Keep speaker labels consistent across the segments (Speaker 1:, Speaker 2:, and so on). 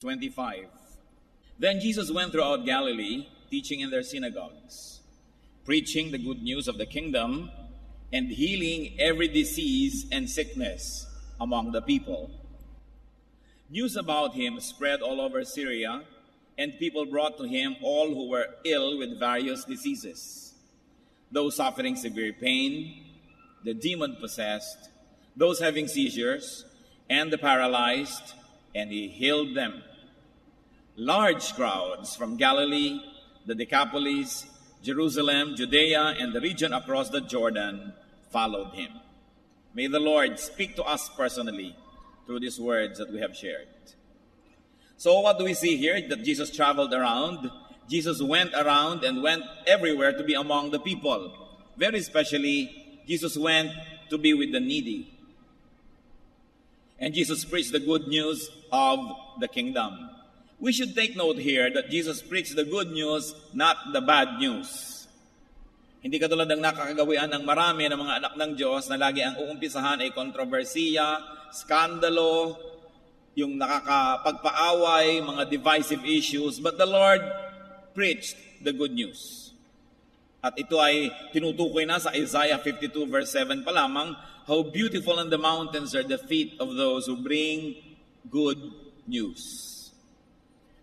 Speaker 1: 25. Then Jesus went throughout Galilee, teaching in their synagogues, preaching the good news of the kingdom, and healing every disease and sickness among the people. News about him spread all over Syria, and people brought to him all who were ill with various diseases, those suffering severe pain, the demon-possessed, those having seizures, and the paralyzed, and he healed them. Large crowds from Galilee, the Decapolis, Jerusalem, Judea, and the region across the Jordan followed him. May the Lord speak to us personally through these words that we have shared. So what do we see here? That Jesus traveled around. Jesus went around and went everywhere to be among the people. Very especially, Jesus went to be with the needy. And Jesus preached the good news of the kingdom. We should take note here that Jesus preached the good news, not the bad news. Hindi katulad ng nakakagawian ng marami ng mga anak ng Diyos na lagi ang uumpisahan ay kontrobersiya, skandalo, yung nakakapagpaaway, mga divisive issues. But the Lord preached the good news. At ito ay tinutukoy na sa Isaiah 52 verse 7 pa lamang, how beautiful on the mountains are the feet of those who bring good news.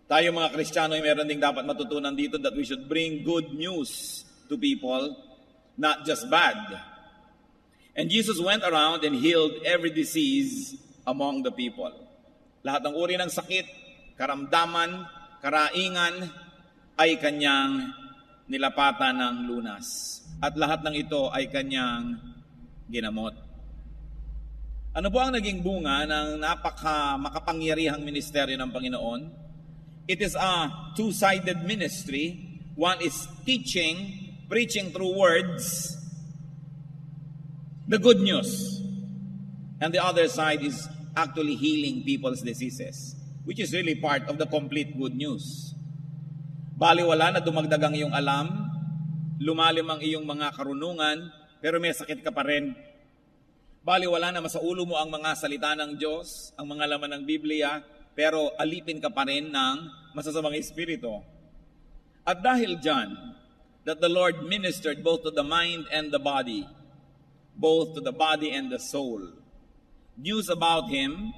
Speaker 1: Tayo mga Kristiyano ay meron ding dapat matutunan dito that we should bring good news to people, not just bad. And Jesus went around and healed every disease among the people. Lahat ng uri ng sakit, karamdaman, karaingan ay kanyang nilapatan ng lunas. At lahat ng ito ay kanyang ginamot. Ano po ang naging bunga ng makapangyarihang ministeryo ng Panginoon? It is a two-sided ministry. One is teaching, preaching through words, the good news. And the other side is actually healing people's diseases, which is really part of the complete good news. Baliwala na dumagdag ang iyong alam, lumalim ang iyong mga karunungan, pero may sakit ka pa rin. Baliwala na masaulo mo ang mga salita ng Diyos, ang mga laman ng Biblia, pero alipin ka pa rin ng masasamang espiritu. At dahil dyan, that the Lord ministered both to the mind and the body, both to the body and the soul. News about Him,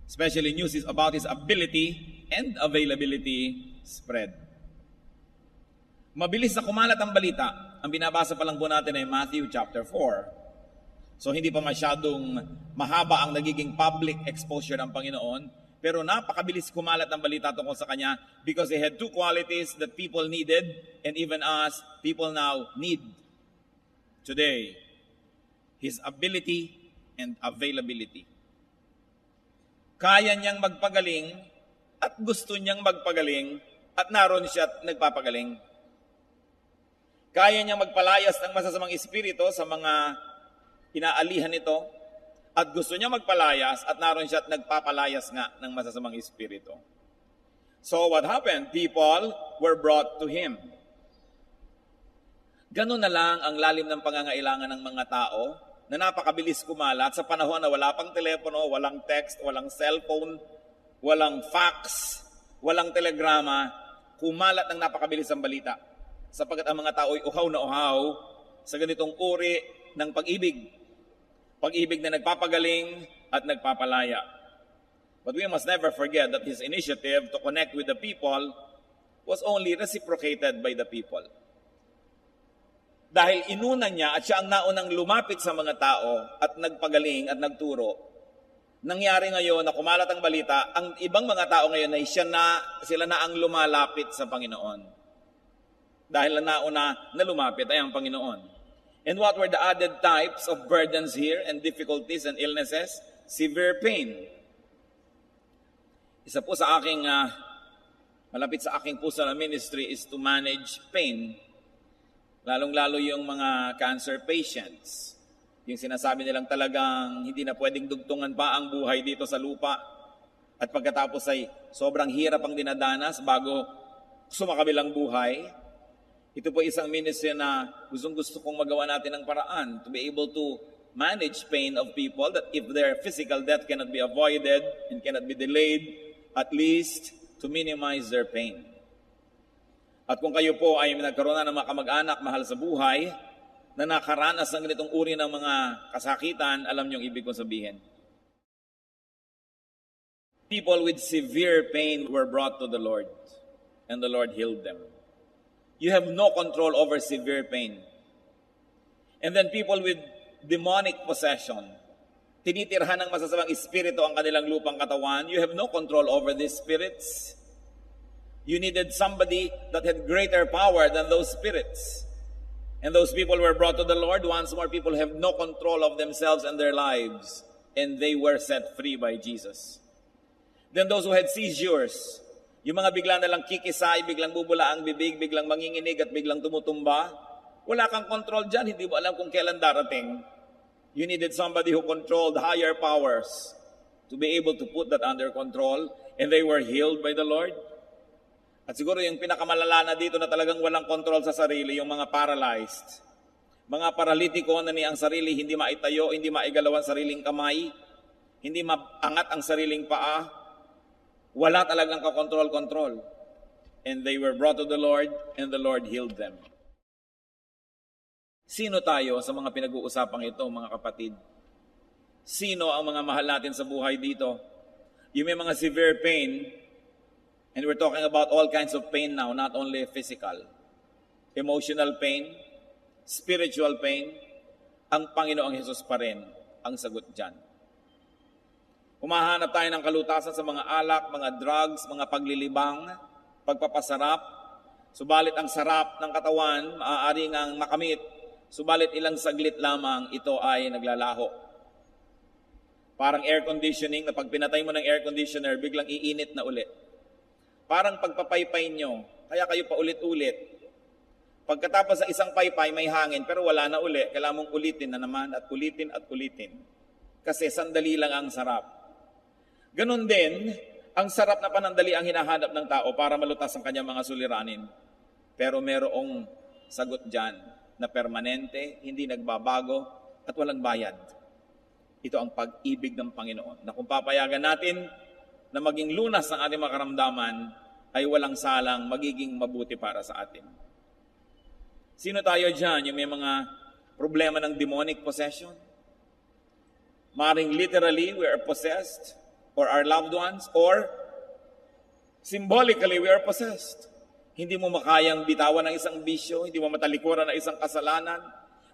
Speaker 1: especially news about His ability and availability, spread. Mabilis na kumalat ang balita. Ang binabasa pa lang po natin ay Matthew chapter 4. So hindi pa masyadong mahaba ang nagiging public exposure ng Panginoon, pero napakabilis kumalat ang balita tungkol sa Kanya because He had two qualities that people needed and even us, people now need today. His ability and availability. Kaya niyang magpagaling at gusto niyang magpagaling at naroon siya at nagpapagaling. Kaya niyang magpalayas ng masasamang espiritu sa mga inaalihan nito at gusto niya magpalayas at naroon siya at nagpapalayas nga ng masasamang espiritu. So what happened? People were brought to Him. Ganun na lang ang lalim ng pangangailangan ng mga tao na napakabilis kumalat sa panahon na wala pang telepono, walang text, walang cellphone, walang fax, walang telegrama, kumalat ng napakabilis ang balita. Sapagkat ang mga tao ay uhaw na uhaw sa ganitong uri ng pag-ibig. Pag-ibig na nagpapagaling at nagpapalaya. But we must never forget that His initiative to connect with the people was only reciprocated by the people. Dahil inuna niya at siya ang naunang lumapit sa mga tao at nagpagaling at nagturo, nangyari ngayon na kumalat ang balita, ang ibang mga tao ngayon ay sila na ang lumalapit sa Panginoon. Dahil nauna na lumapit ay ang Panginoon. And what were the added types of burdens here and difficulties and illnesses? Severe pain. Isa po sa aking, malapit sa aking puso na ministry is to manage pain. Lalong-lalo yung mga cancer patients. Yung sinasabi nilang talagang hindi na pwedeng dugtungan pa ang buhay dito sa lupa. At pagkatapos ay sobrang hirap ang dinadanas bago sumakabilang buhay. Ito po isang ministry na gusto kong magawa natin ng paraan to be able to manage pain of people that if their physical death cannot be avoided and cannot be delayed, at least to minimize their pain. At kung kayo po ay nagkaroon na ng mga kamag-anak, mahal sa buhay, na nakaranas ng ganitong uri ng mga kasakitan, alam niyo ang ibig kong sabihin. People with severe pain were brought to the Lord, and the Lord healed them. You have no control over severe pain. And then people with demonic possession, tinitirhan ng masasamang espiritu ang kanilang lupang katawan, you have no control over these spirits. You needed somebody that had greater power than those spirits. And those people were brought to the Lord. Once more, people have no control of themselves and their lives. And they were set free by Jesus. Then those who had seizures, yung mga biglang nalang kikisay, biglang bubula ang bibig, biglang manginginig at biglang tumutumba, wala kang control dyan, hindi mo alam kung kailan darating. You needed somebody who controlled higher powers to be able to put that under control. And they were healed by the Lord. At siguro yung pinakamalala na dito na talagang walang control sa sarili, yung mga paralyzed. Mga paralitiko na ang sarili, hindi maitayo, hindi maigalaw ang sariling kamay, hindi maangat ang sariling paa. Wala talagang kakontrol-kontrol. And they were brought to the Lord, and the Lord healed them. Sino tayo sa mga pinag-uusapang ito, mga kapatid? Sino ang mga mahal natin sa buhay dito? Yung may mga severe pain, and we're talking about all kinds of pain now, not only physical. Emotional pain, spiritual pain, ang Panginoong Hesus pa rin ang sagot dyan. Humahanap tayo ng kalutasan sa mga alak, mga drugs, mga paglilibang, pagpapasarap. Subalit ang sarap ng katawan, maaari ngang makamit. Subalit ilang saglit lamang ito ay naglalaho. Parang air conditioning, na pag pinatay mo ng air conditioner, biglang iinit na ulit. Parang pagpapaypay nyo, kaya kayo paulit-ulit. Pagkatapos ng isang paypay, may hangin, pero wala na uli. Kailangan mong ulitin na naman at ulitin at ulitin. Kasi sandali lang ang sarap. Ganon din, ang sarap na panandali ang hinahanap ng tao para malutas ang kanyang mga suliranin. Pero merong sagot dyan na permanente, hindi nagbabago, at walang bayad. Ito ang pag-ibig ng Panginoon. Na kung papayagan natin na maging lunas ng ating mga karamdaman, ay walang salang magiging mabuti para sa atin. Sino tayo dyan? Yung may mga problema ng demonic possession? Maring literally we are possessed, or our loved ones, or symbolically we are possessed. Hindi mo makayang bitawan ng isang bisyo, hindi mo matalikuran ng isang kasalanan.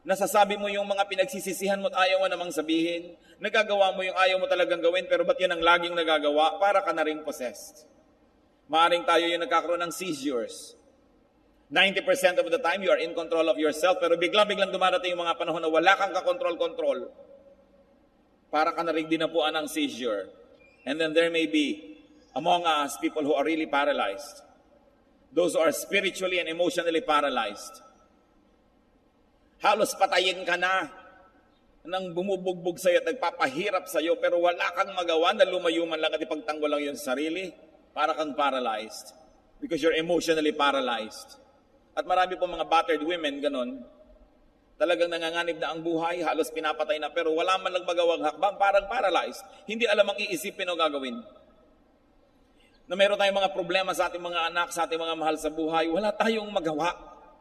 Speaker 1: Nasasabi mo yung mga pinagsisisihan mo at ayaw mo namang sabihin. Nagagawa mo yung ayaw mo talagang gawin, pero ba't yun ang laging nagagawa? Para ka na rin possessed. Maaring tayo yung nagkakaroon ng seizures. 90% of the time, you are in control of yourself, pero biglang dumarating yung mga panahon na wala kang kakontrol-kontrol. Para ka na rin dinapuan ng seizure. And then there may be among us people who are really paralyzed. Those who are spiritually and emotionally paralyzed. Halos patayin ka na nang bumubugbog sa'yo at nagpapahirap sa'yo, pero wala kang magawa na lumayo man lang at ipagtanggol lang yung sarili, para kang paralyzed. Because you're emotionally paralyzed. At marami po mga battered women, ganon. Talagang nanganganib na ang buhay, halos pinapatay na, pero wala man lang magawang hakbang, parang paralyzed. Hindi alam ang iisipin o gagawin. Na meron tayong mga problema sa ating mga anak, sa ating mga mahal sa buhay, wala tayong magawa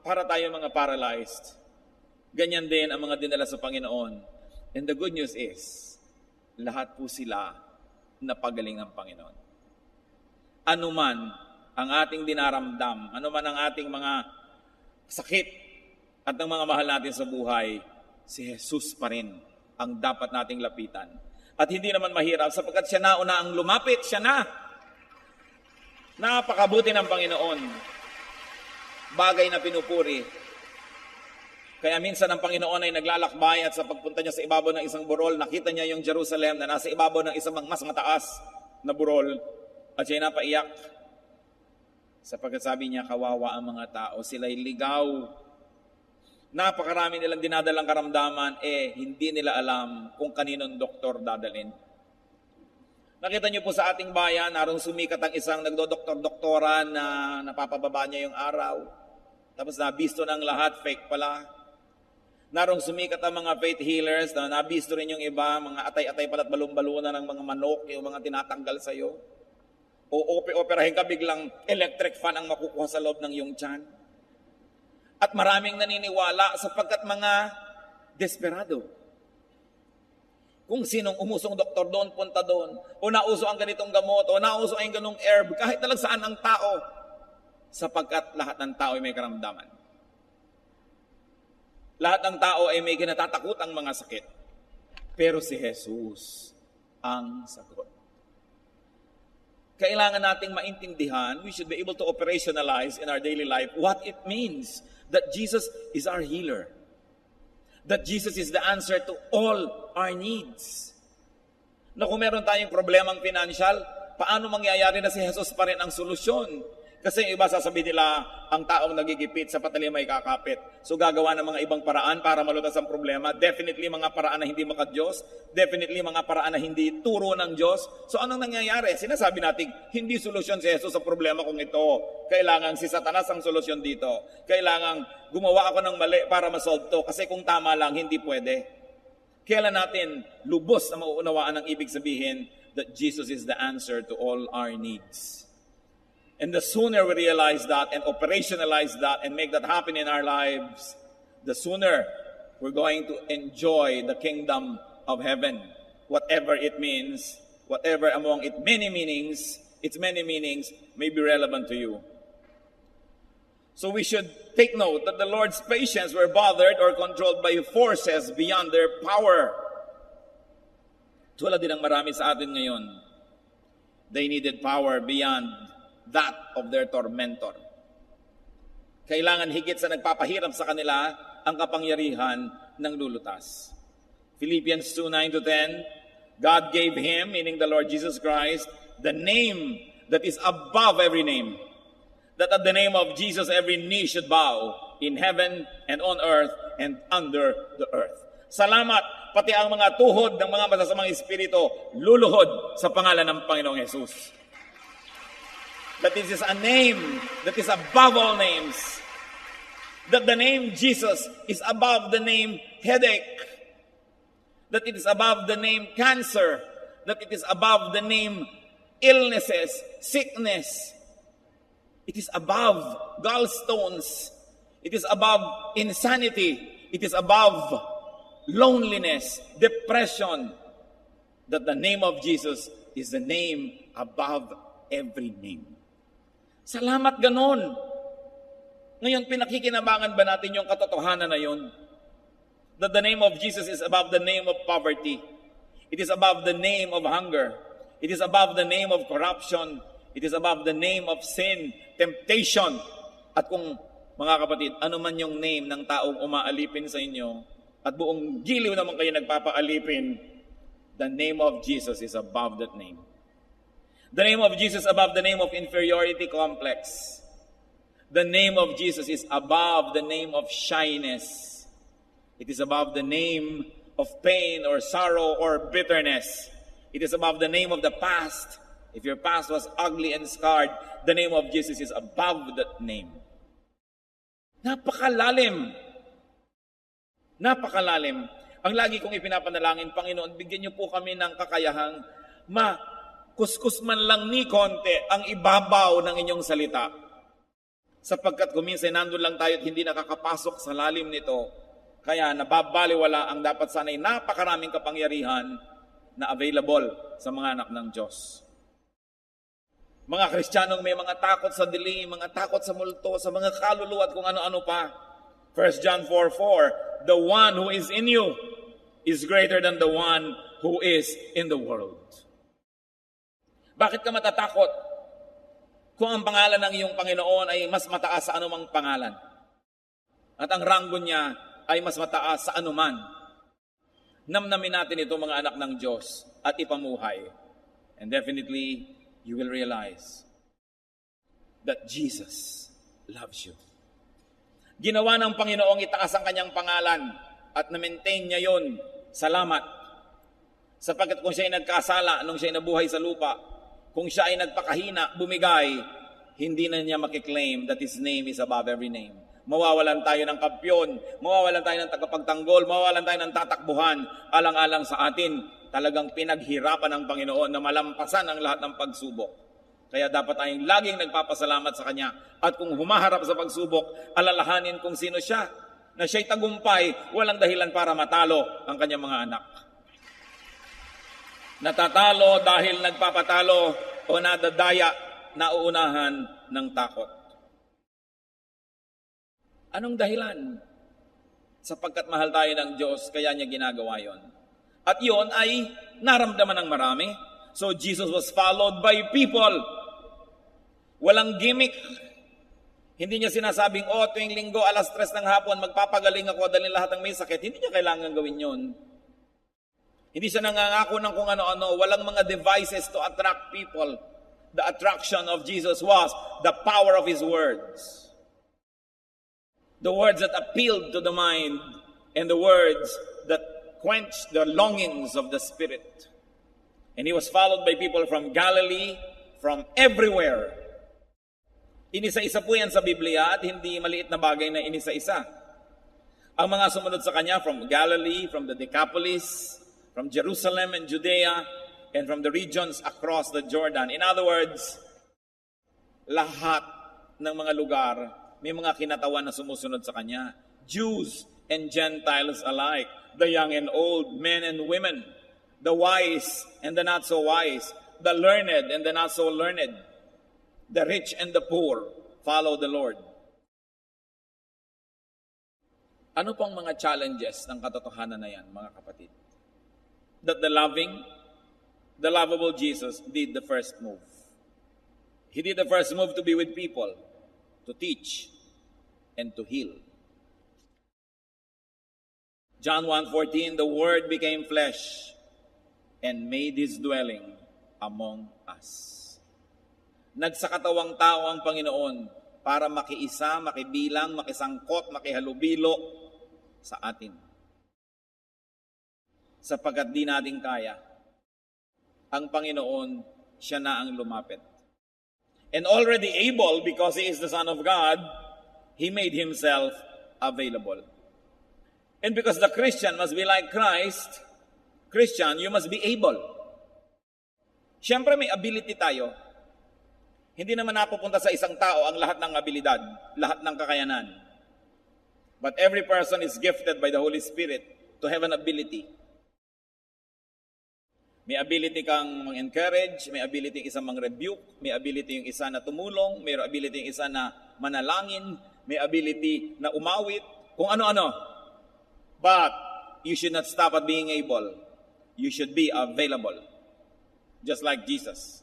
Speaker 1: para tayong mga paralyzed. Ganyan din ang mga dinala sa Panginoon. And the good news is, lahat po sila napagaling ng Panginoon. Ano man ang ating dinaramdam, ano man ang ating mga sakit at ng mga mahal natin sa buhay, si Jesus pa rin ang dapat nating lapitan. At hindi naman mahirap sapagkat siya na una ang lumapit, siya na. Napakabuti ng Panginoon. Bagay na pinupuri. Kaya minsan ang Panginoon ay naglalakbay at sa pagpunta niya sa ibabaw ng isang burol, nakita niya yung Jerusalem na nasa ibabaw ng isang mas mataas na burol. At siya napaiyak. Sapagkat sabi niya, kawawa ang mga tao, sila'y ligaw. Napakarami nilang dinadalang karamdaman, hindi nila alam kung kaninong doktor dadalhin. Nakita niyo po sa ating bayan, narong sumikat ang isang nagdodoktor-doktoran na napapababa niya yung araw. Tapos nabisto ng lahat, fake pala. Narong sumikat ang mga faith healers na nabisto rin yung iba, mga atay-atay pala at balon-baluna ng mga manok, yung mga tinatanggal sa'yo. O operahin ka, biglang electric fan ang makukuha sa loob ng iyong tiyan. At maraming naniniwala sapagkat mga desperado. Kung sinong umusong doktor doon, punta doon. O nauso ang ganitong gamot, o nauso ang ganong herb, kahit talang saan ang tao. Sapagkat lahat ng tao ay may karamdaman. Lahat ng tao ay may kinatatakutang mga sakit. Pero si Jesus ang sagot. Kailangan nating maintindihan, we should be able to operationalize in our daily life what it means that Jesus is our healer. That Jesus is the answer to all our needs. Na kung meron tayong problemang financial, paano mangyayari na si Jesus pa rin ang solusyon? Kasi yung iba sasabihin nila, ang taong nagigipit sa patalim ay kakapit. So gagawa ng mga ibang paraan para malutas ang problema. Definitely mga paraan na hindi maka-Diyos. Definitely mga paraan na hindi turo ng Diyos. So anong nangyayari? Sinasabi natin, hindi solusyon si Jesus sa problema kung ito. Kailangan si Satanas ang solusyon dito. Kailangan gumawa ako ng mali para masolve to. Kasi kung tama lang, hindi pwede. Kailan natin lubos na mauunawaan ang ibig sabihin that Jesus is the answer to all our needs. And the sooner we realize that and operationalize that and make that happen in our lives, the sooner we're going to enjoy the kingdom of heaven. Whatever it means, whatever among its many meanings may be relevant to you. So we should take note that the Lord's patients were bothered or controlled by forces beyond their power. Tulad din ang marami sa atin ngayon. They needed power beyond that of their tormentor. Kailangan higit sa nagpapahirap sa kanila ang kapangyarihan ng lulutas. Philippians 2:9-10, God gave Him, meaning the Lord Jesus Christ, the name that is above every name. That at the name of Jesus every knee should bow in heaven and on earth and under the earth. Salamat, pati ang mga tuhod ng mga masasamang espiritu luluhod sa pangalan ng Panginoong Jesus. That this is a name that is above all names. That the name Jesus is above the name headache. That it is above the name cancer. That it is above the name illnesses, sickness. It is above gallstones. It is above insanity. It is above loneliness, depression. That the name of Jesus is the name above every name. Salamat ganon. Ngayon, pinakikinabangan ba natin yung katotohanan na yun? That the name of Jesus is above the name of poverty. It is above the name of hunger. It is above the name of corruption. It is above the name of sin, temptation. At kung, mga kapatid, ano man yung name ng taong umaalipin sa inyo, at buong giliw naman kayo nagpapaalipin, the name of Jesus is above that name. The name of Jesus above the name of inferiority complex. The name of Jesus is above the name of shyness. It is above the name of pain or sorrow or bitterness. It is above the name of the past. If your past was ugly and scarred, the name of Jesus is above that name. Napakalalim. Napakalalim. Ang lagi kong ipinapanalangin, Panginoon, bigyan niyo po kami ng kakayahang kuskus man lang ni konti ang ibabaw ng inyong salita. Sapagkat kuminsan nandun lang tayo at hindi nakakapasok sa lalim nito, kaya nababaliwala ang dapat sana'y napakaraming kapangyarihan na available sa mga anak ng Diyos. Mga Kristiyanong may mga takot sa dilim, mga takot sa multo, sa mga kaluluwa at kung ano-ano pa. 1 John 4:4, the one who is in you is greater than the one who is in the world. Bakit ka matatakot kung ang pangalan ng iyong Panginoon ay mas mataas sa anumang pangalan? At ang ranggo niya ay mas mataas sa anuman. Namnamin natin ito mga anak ng Diyos at ipamuhay. And definitely, you will realize that Jesus loves you. Ginawa ng Panginoong itaas ang kanyang pangalan at na-maintain niya yon. Salamat. Sapagkat kung siya ay nagkasala nung siya ay nabuhay sa lupa, kung siya ay nagpakahina, bumigay, hindi na niya makiklaim that His name is above every name. Mawawalan tayo ng kampyon, mawawalan tayo ng tagapagtanggol, mawawalan tayo ng tatakbuhan, alang-alang sa atin, talagang pinaghirapan ng Panginoon na malampasan ang lahat ng pagsubok. Kaya dapat tayong laging nagpapasalamat sa Kanya. At kung humaharap sa pagsubok, alalahanin kung sino siya. Na siya'y tagumpay, walang dahilan para matalo ang kanyang mga anak. Natatalo dahil nagpapatalo o nadadaya, nauunahan ng takot. Anong dahilan? Sapagkat mahal tayo ng Diyos, kaya niya ginagawa yon. At yon ay naramdaman ng marami. So Jesus was followed by people. Walang gimmick. Hindi niya sinasabing, tuwing linggo, alas 3 ng hapon, magpapagaling ako, dahil lahat ng may sakit. Hindi niya kailangan gawin yun. Hindi siya nangangako ng kung ano-ano. Walang mga devices to attract people. The attraction of Jesus was the power of His words. The words that appealed to the mind and the words that quenched the longings of the Spirit. And He was followed by people from Galilee, from everywhere. Inisa-isa po yan sa Biblia at hindi maliit na bagay na inisa-isa. Ang mga sumunod sa Kanya from Galilee, from the Decapolis, from Jerusalem and Judea, and from the regions across the Jordan. In other words, lahat ng mga lugar, may mga kinatawan na sumusunod sa Kanya. Jews and Gentiles alike, the young and old, men and women, the wise and the not so wise, the learned and the not so learned, the rich and the poor, follow the Lord. Ano pang mga challenges ng katotohanan na yan, mga kapatid? That the lovable Jesus did the first move. He did the first move to be with people, to teach, and to heal. John 1:14, the Word became flesh and made His dwelling among us. Nagsakatawang tao ang Panginoon para makiisa, makibilang, makisangkot, makihalubilo sa atin. Sapagkat di natin kaya, ang Panginoon, siya na ang lumapit. And already able, because He is the Son of God, He made Himself available. And because the Christian must be like Christ, Christian, you must be able. Siyempre may ability tayo. Hindi naman napupunta sa isang tao ang lahat ng abilidad, lahat ng kakayanan. But every person is gifted by the Holy Spirit to have an ability. May ability kang mang-encourage, may ability yung isa mang-rebuke, may ability yung isa na tumulong, may ability yung isa na manalangin, may ability na umawit, kung ano-ano. But you should not stop at being able. You should be available. Just like Jesus.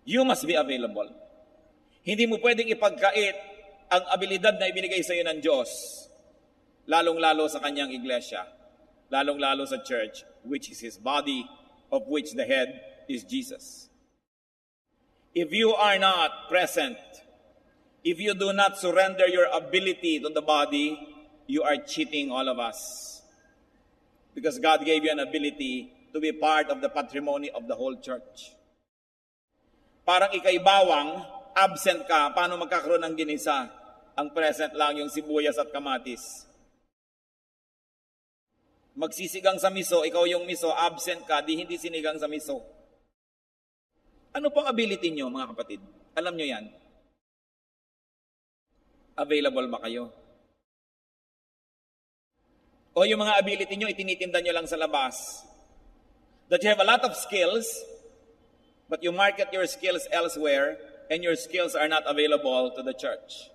Speaker 1: You must be available. Hindi mo pwedeng ipagkait ang abilidad na ibinigay sa iyo ng Diyos, lalong-lalo sa kanyang iglesia, lalong-lalo sa church, which is His body, of which the head is Jesus. If you are not present, if you do not surrender your ability to the body, you are cheating all of us. Because God gave you an ability to be part of the patrimony of the whole church. Parang ikay bawang, absent ka, paano magkakaroon ng ginisa? Ang present lang yung sibuyas at kamatis. Magsisigang sa miso, ikaw yung miso, absent ka, di hindi sinigang sa miso. Ano pang ability nyo, mga kapatid? Alam nyo yan? Available ba kayo? O yung mga ability nyo, itinitinda nyo lang sa labas. That you have a lot of skills, but you market your skills elsewhere, and your skills are not available to the church.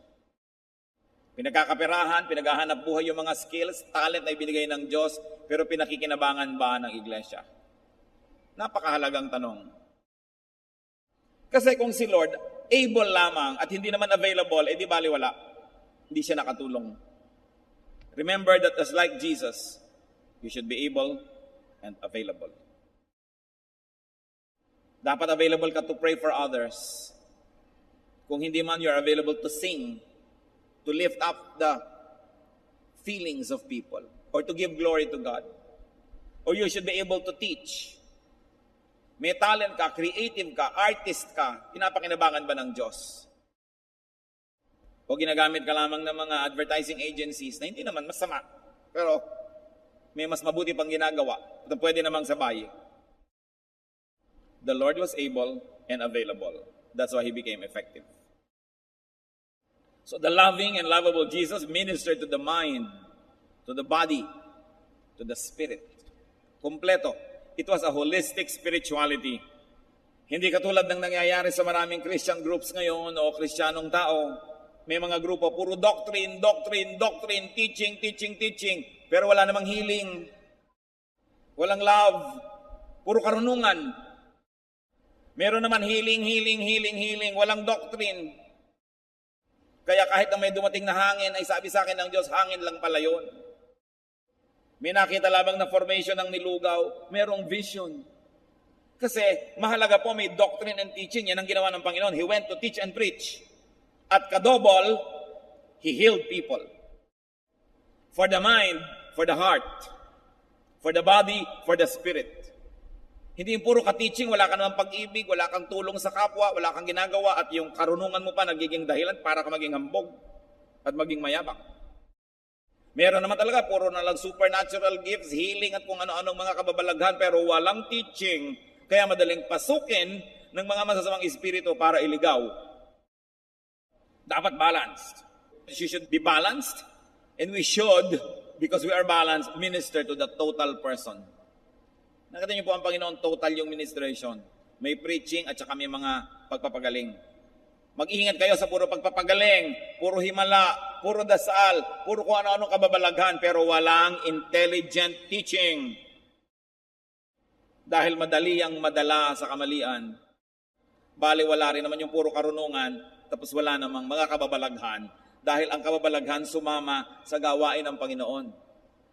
Speaker 1: Pinagkakaperahan, pinaghahanap buhay yung mga skills, talent na ibinigay ng Diyos, pero pinakikinabangan ba ng iglesia? Napakahalagang tanong. Kasi kung si Lord, able lamang at hindi naman available, di baliwala. Hindi siya nakatulong. Remember that as like Jesus, you should be able and available. Dapat available ka to pray for others. Kung hindi man, you're available to sing, to lift up the feelings of people, or to give glory to God. Or you should be able to teach. May talent ka, creative ka, artist ka, pinapakinabangan ba ng Diyos? O ginagamit ka lamang ng mga advertising agencies na hindi naman masama, pero may mas mabuti pang ginagawa at pwede namang sabay. The Lord was able and available. That's why he became effective. So the loving and lovable Jesus ministered to the mind, to the body, to the spirit. Kompleto. It was a holistic spirituality. Hindi katulad ng nangyayari sa maraming Christian groups ngayon o Kristiyanong tao. May mga grupo, puro doctrine, teaching, pero wala namang healing. Walang love. Puro karunungan. Meron naman healing, walang doctrine. Kaya kahit na may dumating na hangin, ay sabi sa akin ng Diyos, hangin lang pala yun. May nakita lamang na formation ng nilugaw, merong vision. Kasi mahalaga po may doctrine and teaching. Yan ang ginawa ng Panginoon. He went to teach and preach. At kadobol, He healed people. For the mind, for the heart, for the body, for the spirit. Hindi yung puro ka-teaching, wala ka naman pag-ibig, wala kang tulong sa kapwa, wala kang ginagawa, at yung karunungan mo pa nagiging dahilan para ka maging hambog at maging mayabang. Meron naman talaga, puro na lang supernatural gifts, healing at kung ano-anong mga kababalaghan, pero walang teaching, kaya madaling pasukin ng mga masasamang espiritu para iligaw. Dapat balanced. You should be balanced, and we should, because we are balanced, minister to the total person. Nakita niyo po ang Panginoon, total yung ministration. May preaching at saka may mga pagpapagaling. Mag-iingat kayo sa puro pagpapagaling, puro himala, puro dasal, puro kung ano-ano kababalaghan, pero walang intelligent teaching. Dahil madali ang madala sa kamalian. Bali wala rin naman yung puro karunungan, tapos wala namang mga kababalaghan. Dahil ang kababalaghan sumama sa gawain ng Panginoon.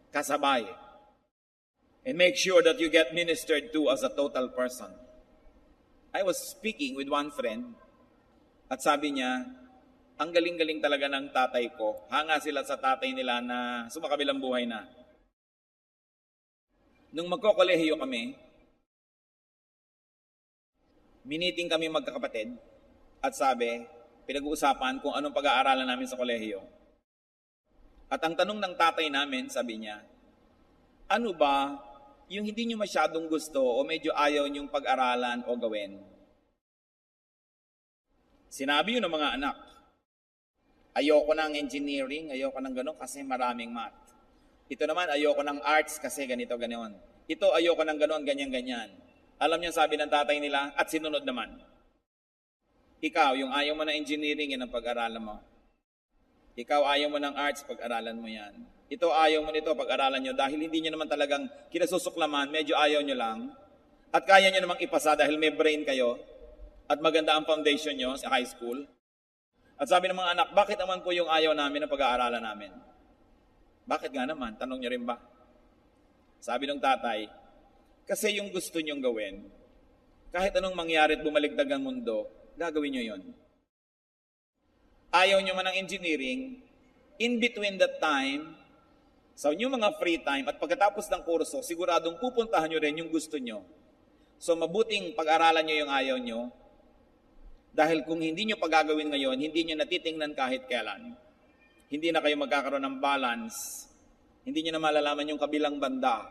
Speaker 1: Kasabay. And make sure that you get ministered to as a total person. I was speaking with one friend, at sabi niya, ang galing-galing talaga ng tatay ko. Hanga sila sa tatay nila na sumakabilang buhay na. Nung magkokolehiyo kami, miniting kami magkakapatid, at sabi, pinag-uusapan kung anong pag-aaralan namin sa kolehiyo. At ang tanong ng tatay namin, sabi niya, ano ba yung hindi nyo masyadong gusto o medyo ayaw nyong pag-aralan o gawin? Sinabi yun ng mga anak, ayoko ng engineering, ayoko ng gano'n kasi maraming math. Ito naman, ayoko ng arts kasi ganito, gano'n. Ito, ayoko ng gano'n, ganyan. Alam niyo, sabi ng tatay nila, at sinunod naman. Ikaw, yung ayaw mo ng engineering, yan ang pag-aralan mo. Ikaw, ayaw mo ng arts, pag-aralan mo yan. Ito, ayaw mo nito, pag-aralan nyo. Dahil hindi nyo naman talagang kinasusuklaman, medyo ayaw nyo lang. At kaya nyo namang ipasa dahil may brain kayo. At maganda ang foundation nyo sa high school. At sabi ng mga anak, bakit naman po yung ayaw namin ang pag-aaralan namin? Bakit nga naman? Tanong nyo rin ba? Sabi ng tatay, kasi yung gusto nyong gawin, kahit anong mangyari at bumaligtad ang mundo, gagawin nyo yon. Ayaw nyo man ng engineering, in between that time, sa inyong mga free time, at pagkatapos ng kurso, siguradong pupuntahan nyo rin yung gusto nyo. So mabuting pag-aralan nyo yung ayaw nyo, dahil kung hindi nyo pagagawin ngayon, hindi nyo natitingnan kahit kailan. Hindi na kayo magkakaroon ng balance. Hindi nyo na malalaman yung kabilang banda.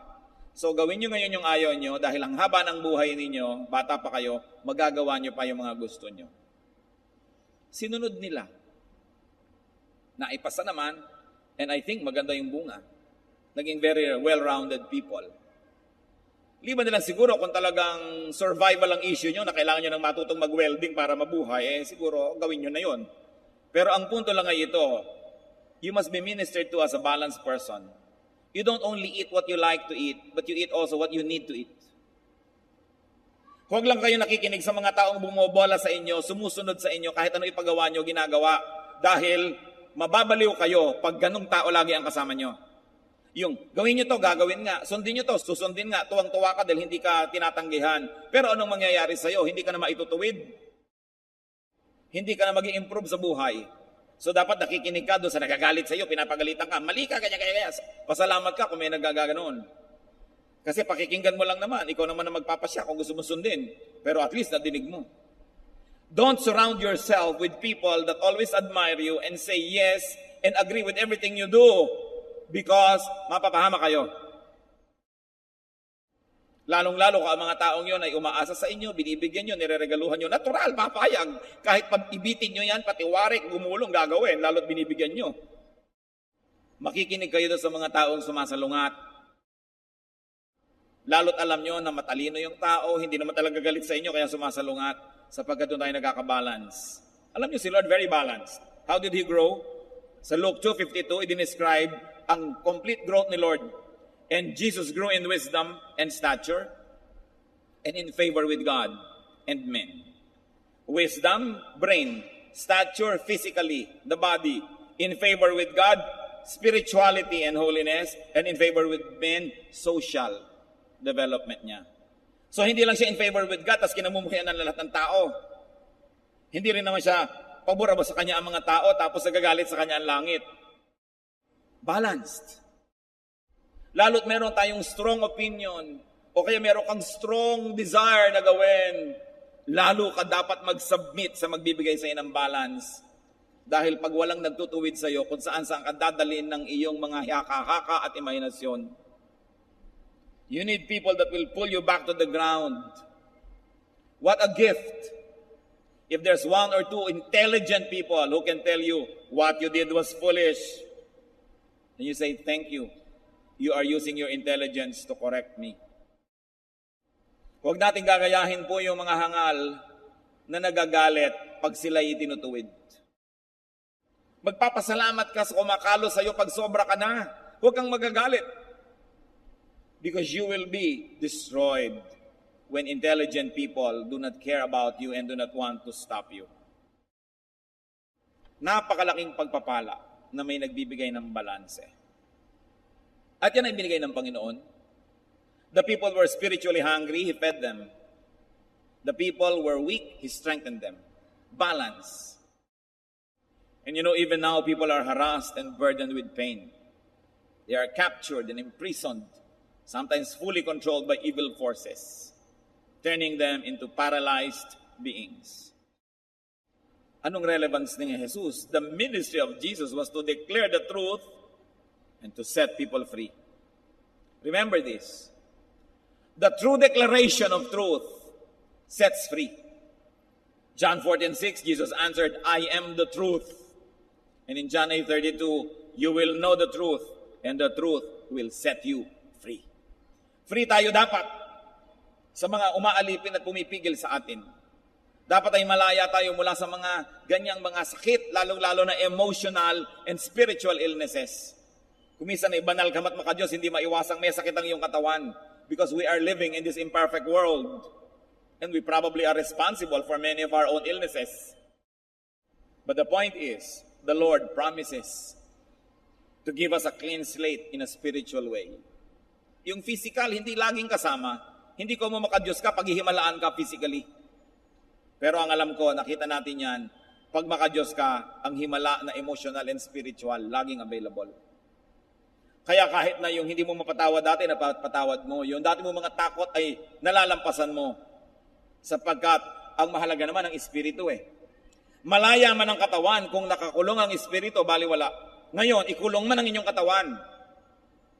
Speaker 1: So gawin nyo ngayon yung ayaw nyo, dahil ang haba ng buhay ninyo, bata pa kayo, magagawa nyo pa yung mga gusto nyo. Sinunod nila. Naipasa naman, and I think maganda yung bunga. Naging very well-rounded people. Liban nilang siguro kung talagang survival ang issue nyo na kailangan nyo ng matutong mag-welding para mabuhay, siguro gawin nyo na yon. Pero ang punto lang ay ito, you must be ministered to as a balanced person. You don't only eat what you like to eat, but you eat also what you need to eat. Huwag lang kayo nakikinig sa mga taong bumobola sa inyo, sumusunod sa inyo, kahit ano ipagawa nyo, ginagawa. Dahil mababaliw kayo pag ganong tao lagi ang kasama nyo. Yung gawin nyo to, gagawin nga. Sundin nyo to, susundin nga. Tuwang-tuwa ka dahil hindi ka tinatanggihan. Pero anong mangyayari sa'yo? Hindi ka na maitutuwid. Hindi ka na mag-i-improve sa buhay. So dapat nakikinig ka doon sa nagagalit sa'yo, pinapagalitan ka. Mali ka, kanya. Pasalamat ka kung may nagaganoon. Kasi pakikinggan mo lang naman. Ikaw naman na magpapasya kung gusto mo sundin. Pero at least nadinig mo. Don't surround yourself with people that always admire you and say yes and agree with everything you do. Because mapapahama kayo. Lalong-lalo ka ang mga taong yon ay umaasa sa inyo, binibigyan nyo, nireregaluhan nyo. Natural, papayag. Kahit pag ibitin nyo yan, pati warik, gumulong, gagawin, lalo't binibigyan nyo. Makikinig kayo doon sa mga taong sumasalungat. Lalo't alam nyo na matalino yung tao, hindi naman talaga galit sa inyo, kaya sumasalungat, sapagkat doon tayo nagkakabalance. Alam nyo, si Lord very balanced. How did He grow? Sa Luke 2:52, i-describe ang complete growth ni Lord. And Jesus grew in wisdom and stature and in favor with God and men. Wisdom, brain. Stature, physically, the body. In favor with God, spirituality and holiness. And in favor with men, social development niya. So hindi lang siya in favor with God, tas kinamumuhian ng lahat ng tao. Hindi rin naman siya paborable sa kanya ang mga tao, tapos nagagalit sa kanya ang langit. Balanced. Lalo't meron tayong strong opinion o kaya meron kang strong desire na gawin, lalo ka dapat mag-submit sa magbibigay sa iyo ng balance. Dahil pag walang nagtutuwid sa iyo kung saan ka dadalhin ng iyong mga haka-haka at imahinasyon, you need people that will pull you back to the ground. What a gift! If there's one or two intelligent people who can tell you what you did was foolish, then you say, thank you. You are using your intelligence to correct me. Huwag nating gagayahin po yung mga hangal na nagagalit pag sila'y itinutuwid. Magpapasalamat ka sa kumakalo sa iyo pag sobra ka na. Huwag kang magagalit. Because you will be destroyed when intelligent people do not care about you and do not want to stop you. Napakalaking pagpapala na may nagbibigay ng balanse. At yan ay binigay ng Panginoon. The people were spiritually hungry, He fed them. The people were weak, He strengthened them. Balance. And you know, even now, people are harassed and burdened with pain. They are captured and imprisoned, sometimes fully controlled by evil forces, turning them into paralyzed beings. Anong relevance ni Jesus? The ministry of Jesus was to declare the truth and to set people free. Remember this. The true declaration of truth sets free. John 14:6, Jesus answered, I am the truth. And in John 8:32, you will know the truth, and the truth will set you free. Free tayo dapat sa mga umaalipin at pumipigil sa atin. Dapat ay malaya tayo mula sa mga ganyang mga sakit, lalong-lalo na emotional and spiritual illnesses. Kuminsan ay banal ka makadiyos, hindi maiwasang may sakit ang iyong katawan because we are living in this imperfect world and we probably are responsible for many of our own illnesses. But the point is, the Lord promises to give us a clean slate in a spiritual way. Yung physical, hindi laging kasama. Hindi ko mo makadiyos ka pag hihimalaan ka physically. Pero ang alam ko, nakita natin yan, pag makadiyos ka, ang himala na emotional and spiritual, laging available. Kaya kahit na yung hindi mo mapatawad dati, napatawad mo. Yung dati mo mga takot ay nalalampasan mo. Sapagkat ang mahalaga naman ang espiritu eh. Malaya man ang katawan kung nakakulong ang espiritu, baliwala. Ngayon, ikulong man ang inyong katawan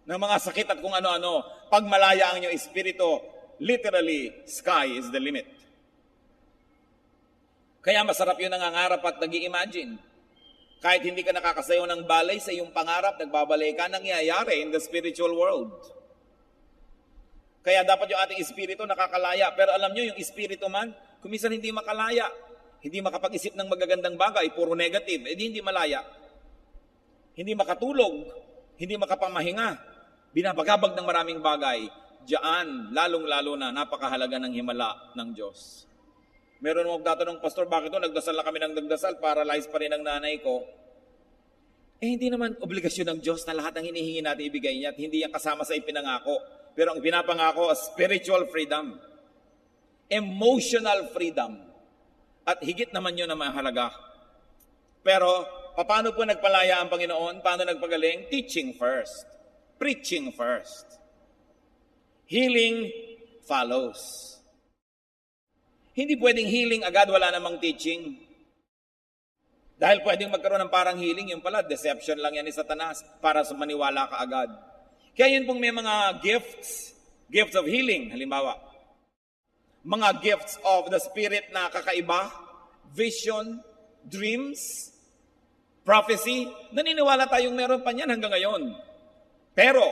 Speaker 1: ng mga sakit at kung ano-ano. Pag malaya ang inyong espiritu, literally, sky is the limit. Kaya masarap yun nangangarap at nag-i-imagine. Kahit hindi ka nakakasayaw ng balay sa iyong pangarap, nagbabalay ka, nangyayari in the spiritual world. Kaya dapat yung ating espiritu nakakalaya. Pero alam nyo, yung espiritu man, kuminsan hindi makalaya. Hindi makapag-isip ng magagandang bagay, puro negative, hindi malaya. Hindi makatulog, hindi makapamahinga. Binabagabag ng maraming bagay. Diyan, lalong-lalo na, napakahalaga ng himala ng Diyos. Meron mo magtatanong, Pastor, bakit ito? Nagdasal na kami ng nagdasal, paralyzed pa rin ang nanay ko. Hindi naman obligasyon ng Diyos na lahat ng hinihingi natin ibigay niya at hindi yan kasama sa ipinangako. Pero ang pinapangako, spiritual freedom, emotional freedom, at higit naman yun na mahalaga. Pero, paano po nagpalaya ang Panginoon? Paano nagpagaling? Teaching first. Preaching first. Healing follows. Hindi pwedeng healing agad, wala namang teaching. Dahil pwedeng magkaroon ng parang healing, yung pala, deception lang yan ni Satanas para sa maniwala ka agad. Kaya yun pong may mga gifts Gifts of healing, halimbawa. Mga gifts of the Spirit na kakaiba, vision, dreams, prophecy, naniniwala tayong meron pa niyan hanggang ngayon. Pero,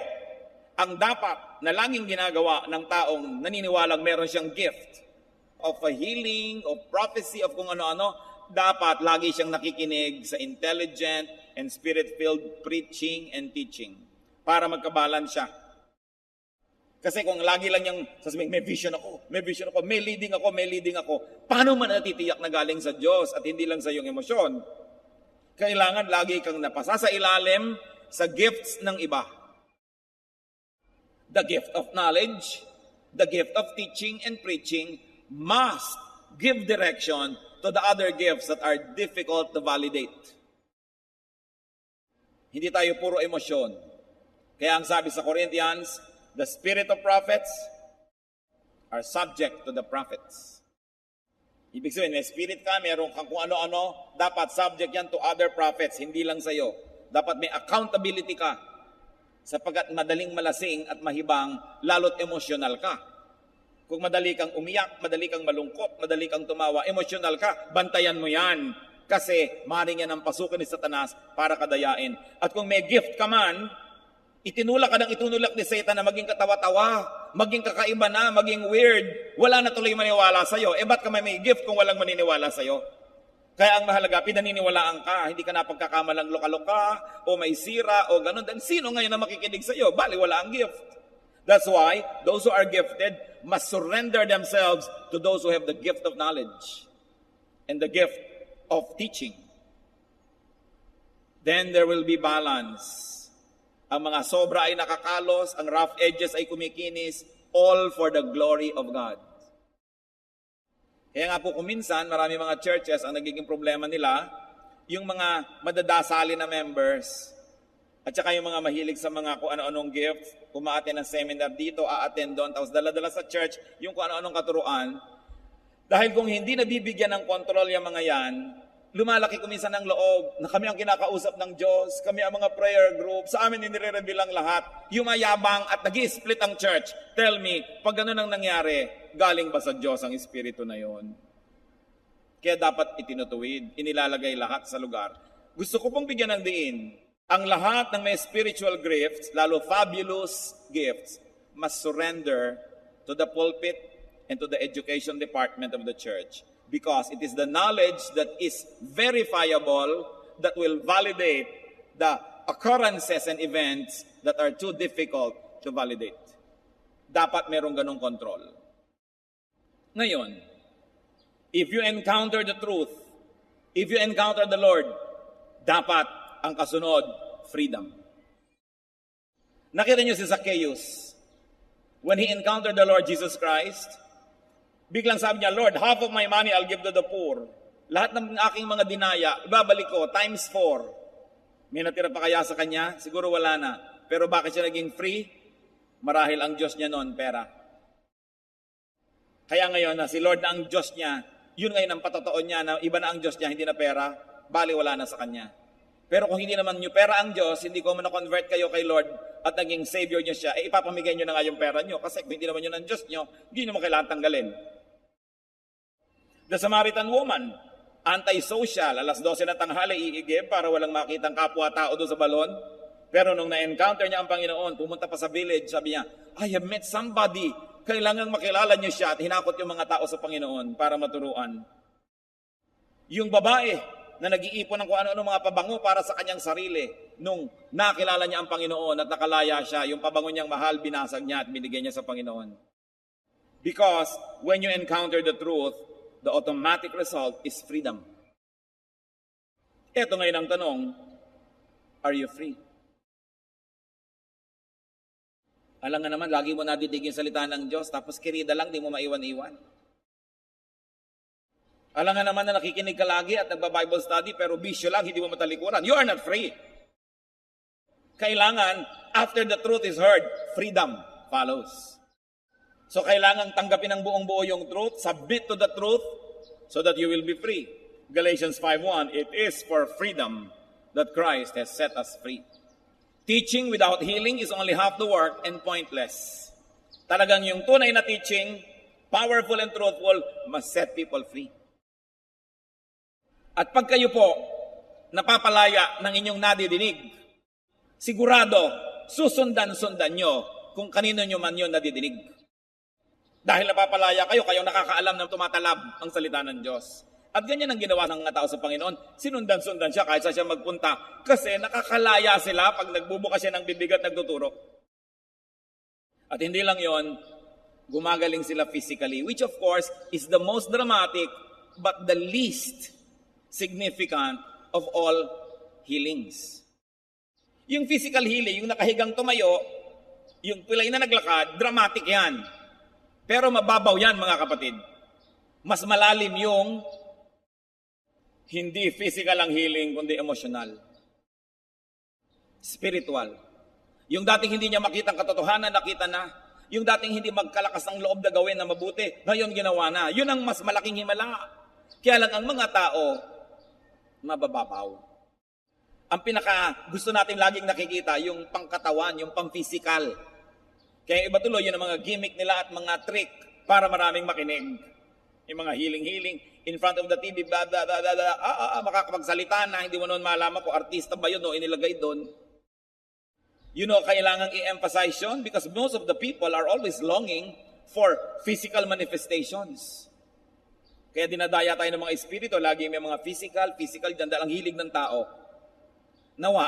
Speaker 1: ang dapat na laging ginagawa ng taong naniniwalang meron siyang gift of a healing, of prophecy, of kung ano-ano, dapat lagi siyang nakikinig sa intelligent and spirit-filled preaching and teaching para magkabalance siya. Kasi kung lagi lang niyang sasabihin, may vision ako, may leading ako, paano man natitiyak na galing sa Diyos at hindi lang sa iyong emosyon? Kailangan lagi kang napasa sa ilalim sa gifts ng iba. The gift of knowledge, the gift of teaching and preaching must give direction to the other gifts that are difficult to validate. Hindi tayo puro emosyon. Kaya ang sabi sa Corinthians, the spirit of prophets are subject to the prophets. Ibig sabihin, may spirit ka, meron kang kung ano-ano, dapat subject yan to other prophets, hindi lang sa'yo. Dapat may accountability ka. Sapagkat madaling malasing at mahibang, lalo't emosyonal ka. Kung madali kang umiyak, madali kang malungkot, madali kang tumawa, emosyonal ka, bantayan mo yan. Kasi maaaring yan ang pasukin ni Satanas para kadayain. At kung may gift ka man, itinulak ni Satan na maging katawa-tawa, maging kakaiba na, maging weird. Wala na tuloy maniwala sa'yo. Ba't ka may gift kung walang maniniwala sa'yo? Kaya ang mahalaga, pinaniniwalaan ka, hindi ka napagkakamalang loka-loka, o may sira, o ganun. Then sino ngayon na makikinig sa'yo? Bali, wala ang gift. That's why, those who are gifted must surrender themselves to those who have the gift of knowledge and the gift of teaching. Then there will be balance. Ang mga sobra ay nakakalos, ang rough edges ay kumikinis, all for the glory of God. Kaya nga po kuminsan, marami mga churches, ang nagiging problema nila, yung mga madadasali na members, at saka yung mga mahilig sa mga kung ano-anong gifts, umaattend ng seminar dito, aattend doon, tapos dala-dala sa church, yung kung ano-anong katuruan. Dahil kung hindi nabibigyan ng kontrol yung mga yan, lumalaki kuminsan ng loob na kami ang kinakausap ng Diyos, kami ang mga prayer group, sa amin nire-reveal ang lahat. Yumayabang at nag-i-split ang church. Tell me, pag ganun ang nangyari, galing ba sa Diyos ang Espiritu na yon? Kaya dapat itinutuwid, inilalagay lahat sa lugar. Gusto ko pong bigyan ng diin, ang lahat ng may spiritual gifts, lalo fabulous gifts, must surrender to the pulpit and to the education department of the church. Because it is the knowledge that is verifiable that will validate the occurrences and events that are too difficult to validate. Dapat merong ganong kontrol. Ngayon, if you encounter the truth, if you encounter the Lord, dapat ang kasunod, freedom. Nakita niyo si Zacchaeus, when he encountered the Lord Jesus Christ, biglang sabi niya, Lord, half of my money I'll give to the poor. Lahat ng aking mga dinaya, ibabalik ko, times 4. May natira pa kaya sa kanya? Siguro wala na. Pero bakit siya naging free? Marahil ang Diyos niya noon, pera. Kaya ngayon na si Lord na ang Diyos niya, yun ngayon ang patotoo niya na iba na ang Diyos niya, hindi na pera, bali wala na sa kanya. Pero kung hindi naman niyo pera ang Diyos, hindi ko na-convert kayo kay Lord at naging Savior niyo siya, ipapamigay niyo na nga yung pera niyo kasi kung hindi naman yun ang Diyos niyo, hindi niyo mo kailangan tanggalin. The Samaritan woman, anti-social, alas 12 na tanghali, iigib para walang makitang kapwa-tao doon sa balon. Pero nung na-encounter niya ang Panginoon, pumunta pa sa village, sabi niya, I have met somebody. Kailangang makilala niyo siya at hinakot yung mga tao sa Panginoon para maturuan. Yung babae na nag-iipon ng kung ano-ano mga pabango para sa kanyang sarili, nung nakilala niya ang Panginoon at nakalaya siya, yung pabango niyang mahal, binasag niya at binigay niya sa Panginoon. Because when you encounter the truth, the automatic result is freedom. Ito ngayon ang tanong, are you free? Alam nga naman, lagi mo nadidig yung salita ng Diyos, tapos kirida lang, di mo maiwan-iwan. Alam nga naman na nakikinig ka lagi at nagba-Bible study, pero bisyo lang, hindi mo matalikuran. You are not free. Kailangan, after the truth is heard, freedom follows. So kailangan tanggapin ng buong buo yung truth, submit to the truth, so that you will be free. Galatians 5:1, it is for freedom that Christ has set us free. Teaching without healing is only half the work and pointless. Talagang yung tunay na teaching, powerful and truthful, must set people free. At pag kayo po napapalaya ng inyong nadidinig, sigurado, susundan-sundan nyo kung kanino nyo man yun nadidinig. Dahil napapalaya kayo, kayong nakakaalam na tumatalab ang salita ng Diyos. At ganyan ang ginawa ng mga tao sa Panginoon. Sinundan-sundan siya kahit sa siya magpunta. Kasi nakakalaya sila pag nagbubukas siya ng bibig at nagtuturo. At hindi lang yon, gumagaling sila physically, which of course is the most dramatic but the least significant of all healings. Yung physical healing, yung nakahigang tumayo, yung pilay na naglakad, dramatic yan. Pero mababaw yan, mga kapatid. Mas malalim yung hindi physical ang healing, kundi emotional. Spiritual. Yung dating hindi niya makita ang katotohanan, nakita na. Yung dating hindi magkalakas ng loob na gawin na mabuti, ngayon ginawa na. Yun ang mas malaking himala. Kaya lang ang mga tao, mabababaw. Ang pinaka gusto natin laging nakikita, yung pangkatawan, yung pang-physical. Kaya iba tuloy, yun ang mga gimmick nila at mga trick para maraming makinig. Yung mga healing, in front of the TV, blah, blah, blah, blah, blah. Makakapagsalita na, hindi mo noon malaman kung artista ba yun o inilagay doon. You know, kailangang i-emphasize yun because most of the people are always longing for physical manifestations. Kaya dinadaya tayo ng mga espiritu, lagi may mga physical, dyan dahil ang hilig ng tao. Nawa,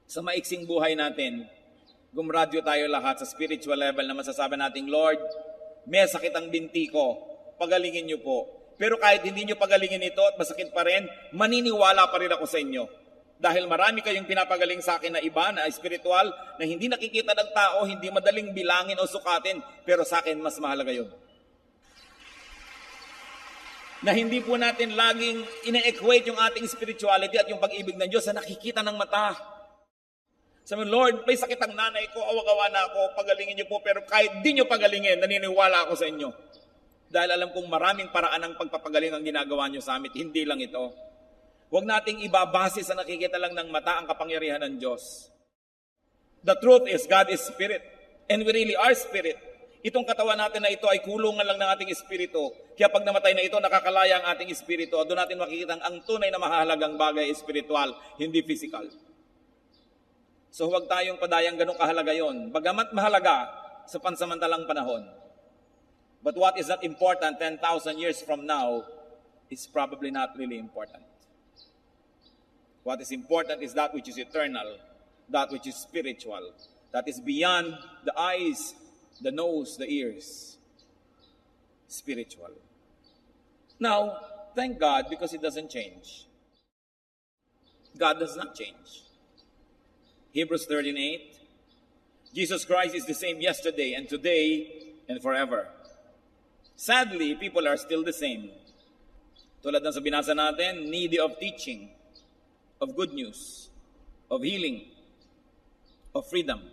Speaker 1: sa maiksing buhay natin, gumradyo tayo lahat sa spiritual level na masasabi natin, Lord, may sakit ang binti ko, pagalingin niyo po. Pero kahit hindi niyo pagalingin ito at masakit pa rin, maniniwala pa rin ako sa inyo. Dahil marami kayong pinapagaling sa akin na iba, na espiritual, na hindi nakikita ng tao, hindi madaling bilangin o sukatin, pero sa akin mas mahalaga yun. Na hindi po natin laging ina-equate yung ating spirituality at yung pag-ibig ng Diyos sa nakikita ng mata. Sabi, Lord, may sakit ang nanay ko, awa-awa na ako, pagalingin niyo po, pero kahit di niyo pagalingin, naniniwala ako sa inyo. Dahil alam kong maraming paraan ng pagpapagaling ang ginagawa niyo sa amin, hindi lang ito. Huwag nating ibabase sa nakikita lang ng mata ang kapangyarihan ng Diyos. The truth is, God is spirit, and we really are spirit. Itong katawan natin na ito ay kulungan lang ng ating espiritu. Kaya pag namatay na ito, nakakalaya ang ating espiritu. Doon natin makikita ang tunay na mahalagang bagay espiritual, hindi physical. So huwag tayong padayang ganong kahalaga yon. Bagamat mahalaga sa pansamantalang panahon. But what is not important 10,000 years from now is probably not really important. What is important is that which is eternal, that which is spiritual, that is beyond the eyes, the nose, the ears. Spiritual. Now, thank God because it doesn't change. God does not change. Hebrews 13:8, Jesus Christ is the same yesterday and today and forever. Sadly, people are still the same. Tulad ng sa binasa natin, needy of teaching, of good news, of healing, of freedom.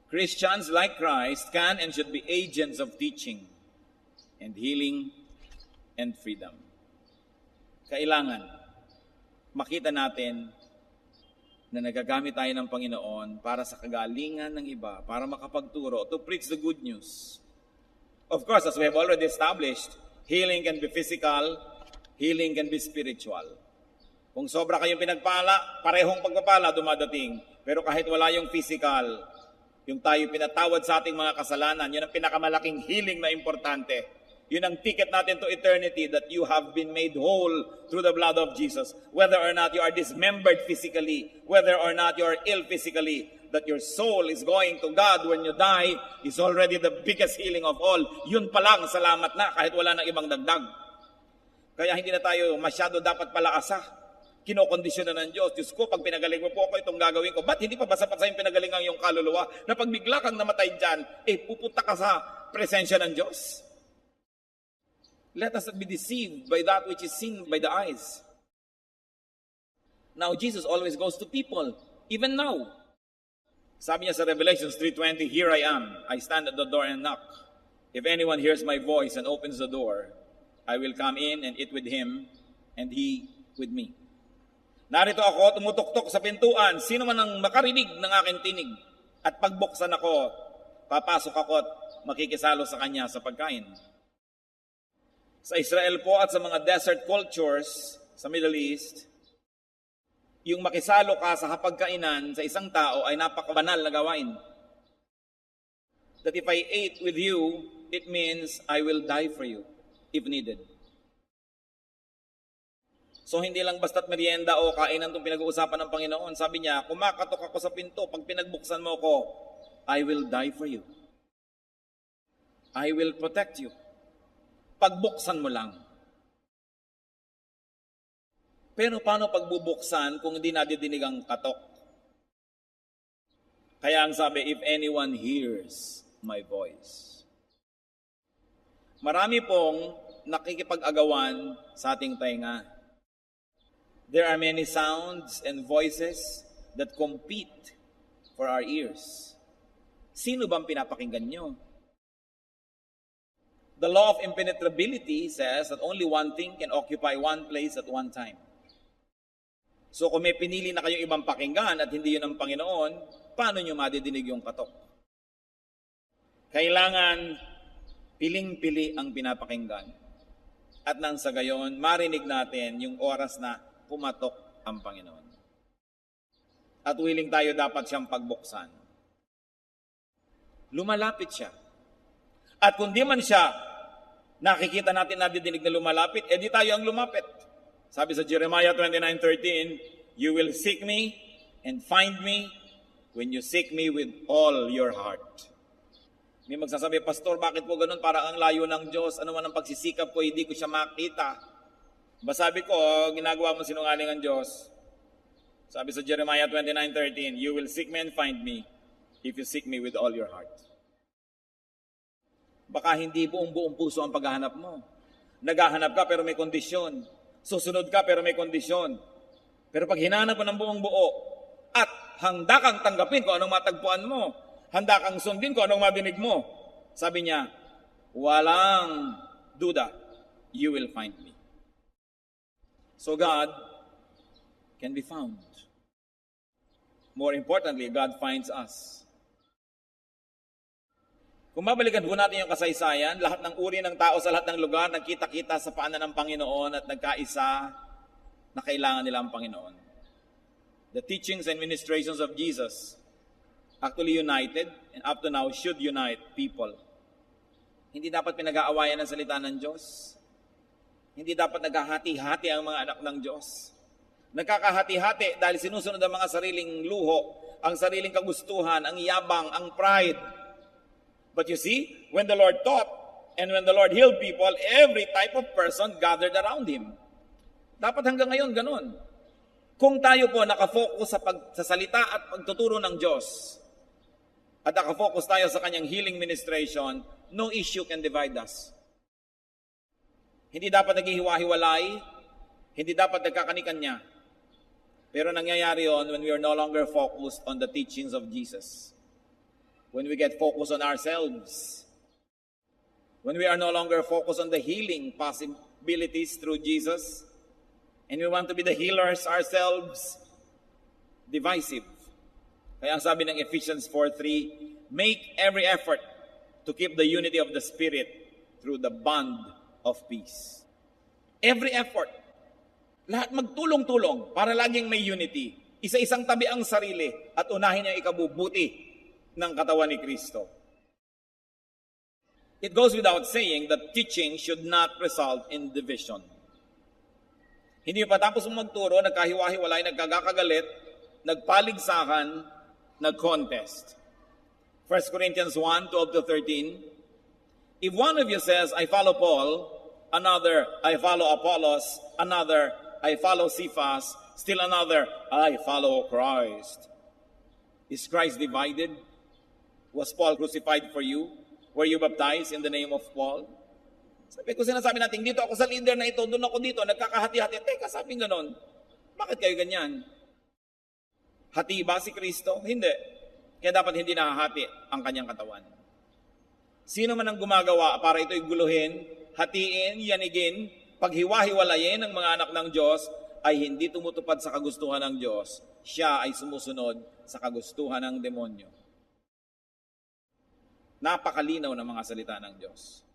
Speaker 1: Christians like Christ can and should be agents of teaching and healing and freedom. Kailangan makita natin na nagagamit tayo ng Panginoon para sa kagalingan ng iba, para makapagturo, to preach the good news. Of course, as we have already established, healing can be physical, healing can be spiritual. Kung sobra kayong pinagpala, parehong pagpapala dumadating. Pero kahit wala yung physical, yung tayo pinatawad sa ating mga kasalanan, yun ang pinakamalaking healing na importante. Yun ang ticket natin to eternity, that you have been made whole through the blood of Jesus. Whether or not you are dismembered physically, whether or not you are ill physically, that your soul is going to God when you die is already the biggest healing of all. Yun pa lang, salamat na, kahit wala nang ibang dagdag. Kaya hindi na tayo masyado dapat palaasa. Kinokondisyon na ng Diyos. Diyos ko, pag pinagaling mo po ako, itong gagawin ko. Ba't hindi pa ba sapat sa yung pinagalingan yung kaluluwa na pag bigla kang namatay dyan, pupunta ka sa presensya ng Diyos? Let us not be deceived by that which is seen by the eyes. Now, Jesus always goes to people, even now. Sabi niya sa Revelations 3:20, "Here I am, I stand at the door and knock. If anyone hears my voice and opens the door, I will come in and eat with him, and he with me." Narito ako, tumutok-tok sa pintuan. Sino man ang makarinig ng aking tinig at pagbuksan ako, papasok ako at makikisalo sa kanya sa pagkain. Sa Israel po at sa mga desert cultures sa Middle East, yung makisalo ka sa hapagkainan sa isang tao ay napakabanal na gawain. That if I ate with you, it means I will die for you if needed. So hindi lang basta't merienda o kainan itong pinag-uusapan ng Panginoon. Sabi niya, kumakatok ako sa pinto, pag pinagbuksan mo ko, I will die for you. I will protect you. Pagbuksan mo lang. Pero paano pagbubuksan kung hindi nadidinig ang katok? Kaya ang sabi, if anyone hears my voice. Marami pong nakikipag-agawan sa ating tainga. There are many sounds and voices that compete for our ears. Sino bang pinapakinggan nyo? The law of impenetrability says that only one thing can occupy one place at one time. So kung may pinili na kayong ibang pakinggan at hindi yun ang Panginoon, paano nyo madidinig yung katok? Kailangan piling-pili ang pinapakinggan. At nang sa gayon, marinig natin yung oras na pumatok ang Panginoon. At willing tayo dapat siyang pagbuksan. Lumalapit siya. At kung di man siya, nakikita natin nadidinig na lumalapit, edi tayo ang lumapit. Sabi sa Jeremiah 29:13, you will seek me and find me when you seek me with all your heart. May magsasabi, Pastor, bakit po ganun? Parang ang layo ng Diyos. Ano man ang pagsisikap ko, hindi ko siya makita. Sabi ko, ginagawa mo sinungaling ang Diyos. Sabi sa Jeremiah 29:13, you will seek me and find me if you seek me with all your heart. Baka hindi buong puso ang paghahanap mo. Naghahanap ka pero may kondisyon. Susunod ka pero may kondisyon. Pero pag hinanap mo ng buong buo at handa kang tanggapin kung anong matagpuan mo, handa kang sundin kung anong madinig mo, sabi niya, walang duda, you will find me. So God can be found. More importantly, God finds us. Kung mabalikan po natin yung kasaysayan, lahat ng uri ng tao sa lahat ng lugar, nagkita-kita sa paanan ng Panginoon at nagkaisa na kailangan nila ang Panginoon. The teachings and ministrations of Jesus actually united and up to now should unite people. Hindi dapat pinag-aawayan ang salita ng Diyos. Hindi dapat naghahati-hati ang mga anak ng Diyos. Nagkakahati-hati dahil sinusunod ang mga sariling luho, ang sariling kagustuhan, ang yabang, ang pride. But you see, when the Lord taught and when the Lord healed people, every type of person gathered around Him. Dapat hanggang ngayon ganun. Kung tayo po nakafocus sa salita at pagtuturo ng Diyos, at nakafocus tayo sa Kanyang healing ministration, no issue can divide us. Hindi dapat naghihiwa-hiwalay, hindi dapat nagkakanikanya. Pero nangyayari yon when we are no longer focused on the teachings of Jesus. When we get focused on ourselves. When we are no longer focused on the healing possibilities through Jesus. And we want to be the healers ourselves. Divisive. Kaya ang sabi ng Ephesians 4:3, make every effort to keep the unity of the Spirit through the bond of peace. Every effort. Lahat magtulong-tulong para laging may unity. Isa-isang tabi ang sarili at unahin ang ikabubuti ng katawan ni Kristo. It goes without saying that teaching should not result in division. Hindi pa tapos magturo, nagkahiwa-hiwalay, nagkagakagalit, nagpaligsakan, nag-contest. 1 Corinthians 1:12-13, if one of you says, I follow Paul, another, I follow Apollos, another, I follow Cephas, still another, I follow Christ. Is Christ divided? Was Paul crucified for you? Were you baptized in the name of Paul? Sabi ko, sinasabi natin, dito ako sa leader na ito, doon ako dito, nagkakahati-hati. Teka, sabi ganon. Bakit kayo ganyan? Hati ba si Kristo? Hindi. Kaya dapat hindi nahahati ang kanyang katawan. Sino man ang gumagawa para ito'y guluhin, hatiin, yanigin, paghiwa-hiwalayin ng mga anak ng Diyos, ay hindi tumutupad sa kagustuhan ng Diyos. Siya ay sumusunod sa kagustuhan ng demonyo. Napakalinaw ng mga salita ng Diyos.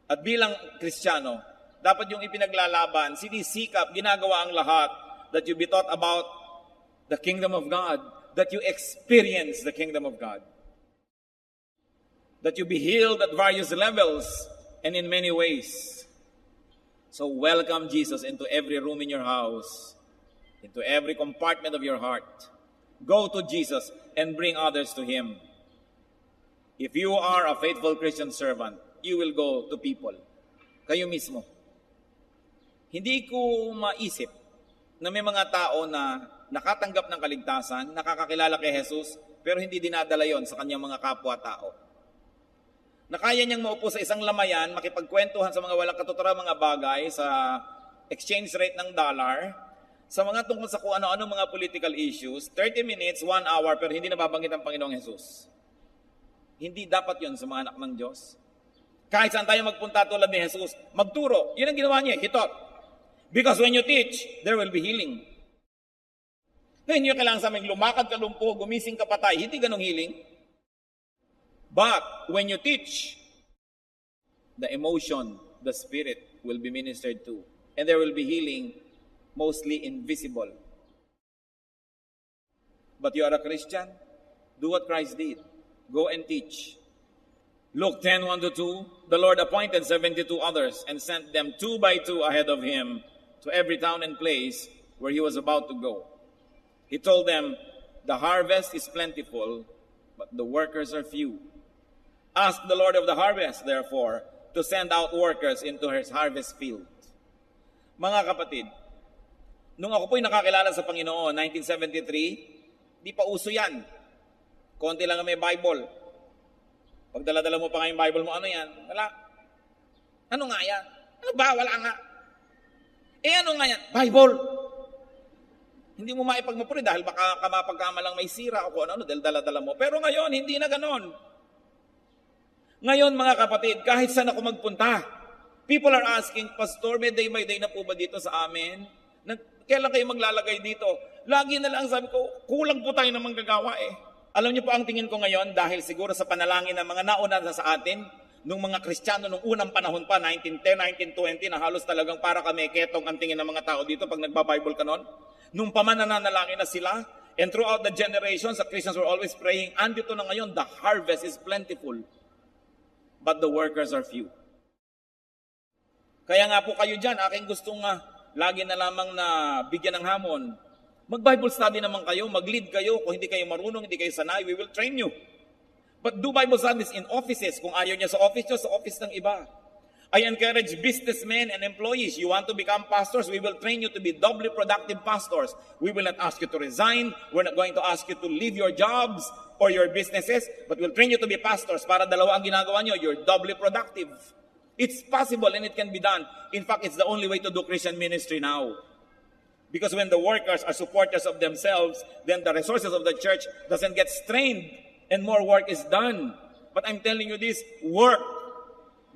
Speaker 1: At bilang Kristiyano, dapat yung ipinaglalaban, sinisikap, ginagawa ang lahat that you be taught about the kingdom of God, that you experience the kingdom of God, that you be healed at various levels and in many ways. So welcome Jesus into every room in your house, into every compartment of your heart. Go to Jesus and bring others to Him. If you are a faithful Christian servant, you will go to people. Kayo mismo. Hindi ko maisip na may mga tao na nakatanggap ng kaligtasan, nakakakilala kay Jesus, pero hindi dinadala yon sa kanyang mga kapwa-tao. Na kaya niyang maupo sa isang lamayan, makipagkwentuhan sa mga walang katuturang mga bagay, sa exchange rate ng dollar, sa mga tungkol sa kung ano-ano mga political issues, 30 minutes, 1 hour, pero hindi nababanggit ang Panginoong Jesus. Hindi dapat yon sa mga anak ng Diyos. Kahit saan tayo magpunta tulad ni Jesus, magturo. Yun ang ginawa niya, he taught. Because when you teach, there will be healing. Ngayon yung kailangan sa amin, lumakad ka lumpo, gumising ka patay, hindi ganong healing. But when you teach, the emotion, the spirit will be ministered to. And there will be healing, mostly invisible. But you are a Christian, do what Christ did. Go and teach. Luke 10:1-2, the Lord appointed 72 others and sent them 2 by 2 ahead of him to every town and place where he was about to go. He told them, the harvest is plentiful, but the workers are few. Ask the Lord of the harvest, therefore, to send out workers into his harvest field. Mga kapatid, nung ako po'y nakakilala sa Panginoon, 1973, di pa uso yan. Konti lang ang may Bible. Pag dala-dala mo pa nga yung Bible mo, ano yan? Wala. Ano nga yan? Ano ba? Wala nga. Ano nga yan? Bible. Hindi mo maipagmapuri dahil baka kamapagkamalang may sira o kung ano dahil dala-dala mo. Pero ngayon, hindi na ganon. Ngayon, mga kapatid, kahit saan ako magpunta, people are asking, Pastor, may day by day na po ba dito sa amin? Kailan kayo maglalagay dito? Lagi na lang sabi ko, kulang po tayo ng manggagawa eh. Alam niyo po ang tingin ko ngayon, dahil siguro sa panalangin ng mga nauna sa atin, nung mga Kristiyano, nung unang panahon pa, 1910, 1920, na halos talagang para kami ketong ang tingin ng mga tao dito pag nagba-Bible ka nun. Nung pamananalangin na sila, and throughout the generations, the Christians were always praying, andito na ngayon, the harvest is plentiful, but the workers are few. Kaya nga po kayo dyan, aking gustong lagi na lamang na bigyan ng hamon. Mag-Bible study naman kayo, mag-lead kayo. Kung hindi kayo marunong, hindi kayo sanay, we will train you. But do Bible studies in offices. Kung ayaw niya sa office niyo, sa office ng iba. I encourage businessmen and employees. You want to become pastors, we will train you to be doubly productive pastors. We will not ask you to resign. We're not going to ask you to leave your jobs or your businesses, but we'll train you to be pastors para dalawa ang ginagawa niyo. You're doubly productive. It's possible and it can be done. In fact, it's the only way to do Christian ministry now. Because when the workers are supporters of themselves, then the resources of the church doesn't get strained and more work is done. But I'm telling you this, work